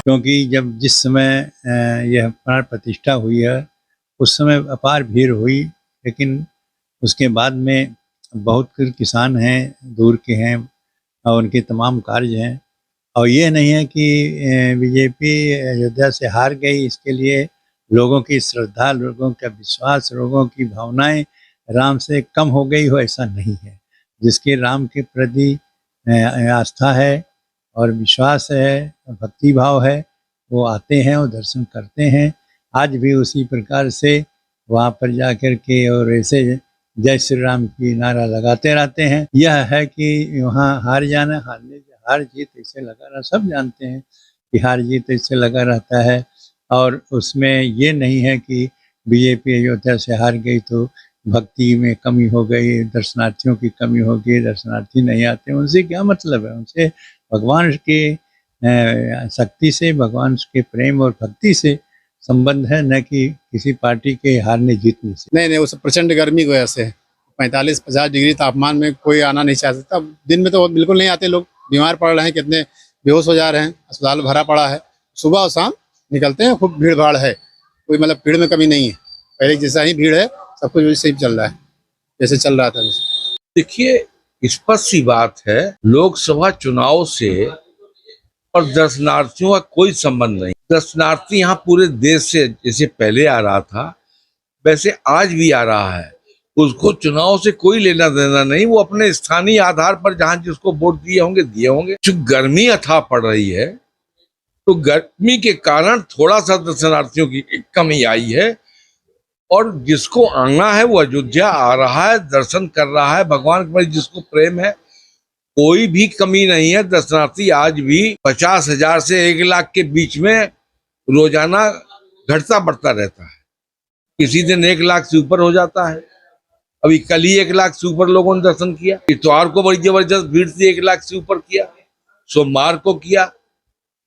क्योंकि जब जिस समय यह प्राण प्रतिष्ठा हुई है, उस समय अपार भीड़ हुई, लेकिन उसके बाद में बहुत किसान हैं, दूर के हैं और उनके तमाम कार्य हैं। और ये नहीं है कि बीजेपी अयोध्या से हार गई, इसके लिए लोगों की श्रद्धा, लोगों का विश्वास, लोगों की भावनाएं राम से कम हो गई हो, ऐसा नहीं है। जिसके राम के प्रति आस्था है और विश्वास है, भक्ति भाव है, वो आते हैं और दर्शन करते हैं। आज भी उसी प्रकार से वहाँ पर जा कर के और ऐसे जय श्री राम की नारा लगाते रहते हैं। यह है कि वहाँ हार जाना, हार जीत ऐसे लगा रहा, सब जानते हैं कि हार जीत ऐसे लगा रहता है। और उसमें ये नहीं है कि बीजेपी अयोध्या से हार गई तो भक्ति में कमी हो गई, दर्शनार्थियों की कमी हो गई, दर्शनार्थी नहीं आते, उनसे क्या मतलब है? उनसे भगवान के शक्ति से, भगवान के प्रेम और भक्ति से संबंध है, न कि किसी पार्टी के हारने जीतने से। नहीं नहीं, उस प्रचंड गर्मी की वजह से 45-50 डिग्री तापमान में कोई आना नहीं चाह सकता। दिन में तो बिल्कुल नहीं आते लोग, बीमार पड़ रहे हैं, कितने बेहोश हो जा रहे हैं, अस्पताल भरा पड़ा है। सुबह और शाम निकलते हैं, खूब भीड़ भाड़ है, कोई मतलब भीड़ में कमी नहीं है। पहले जैसा ही भीड़ है, सब कुछ वैसे ही चल रहा है जैसे चल रहा था। देखिए, स्पष्ट सी बात है, लोकसभा चुनाव से और दर्शनार्थियों का कोई संबंध नहीं। दर्शनार्थी यहाँ पूरे देश से जैसे पहले आ रहा था वैसे आज भी आ रहा है, उसको चुनाव से कोई लेना देना नहीं। वो अपने स्थानीय आधार पर जहाँ जिसको वोट दिए होंगे। जो गर्मी अथाह पड़ रही है, तो गर्मी के कारण थोड़ा सा दर्शनार्थियों की कमी आई है। और जिसको आना है वो अयोध्या आ रहा है, दर्शन कर रहा है, भगवान के प्रति जिसको प्रेम है, कोई भी कमी नहीं है। दर्शनार्थी आज भी 50,000 से 1 लाख के बीच में रोजाना घटता बढ़ता रहता है। किसी दिन 1 लाख से ऊपर हो जाता है। अभी कल ही 1 लाख से ऊपर लोगों ने दर्शन किया। इतवार को बड़ी जबरदस्त भीड़ थी, 1 लाख से ऊपर किया। सोमवार को किया,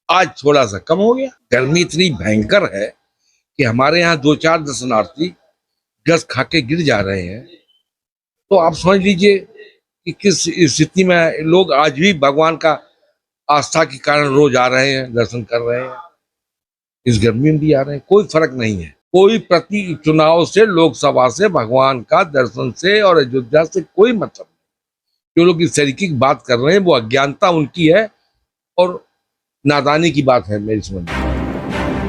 आज थोड़ा सा कम हो गया। गर्मी इतनी भयंकर है कि हमारे यहाँ 2-4 दर्शनार्थी गस खा के गिर जा रहे हैं। तो आप समझ लीजिए कि किस स्थिति में लोग आज भी भगवान का आस्था के कारण रोज आ रहे हैं, दर्शन कर रहे हैं। इस गर्मी में भी आ रहे हैं, कोई फर्क नहीं है। कोई प्रति चुनाव से, लोकसभा से, भगवान का दर्शन से और अयोध्या से कोई मतलब नहीं। जो लोग इस तरीके की बात कर रहे हैं वो अज्ञानता उनकी है और नादानी की बात है मेरी समझ में।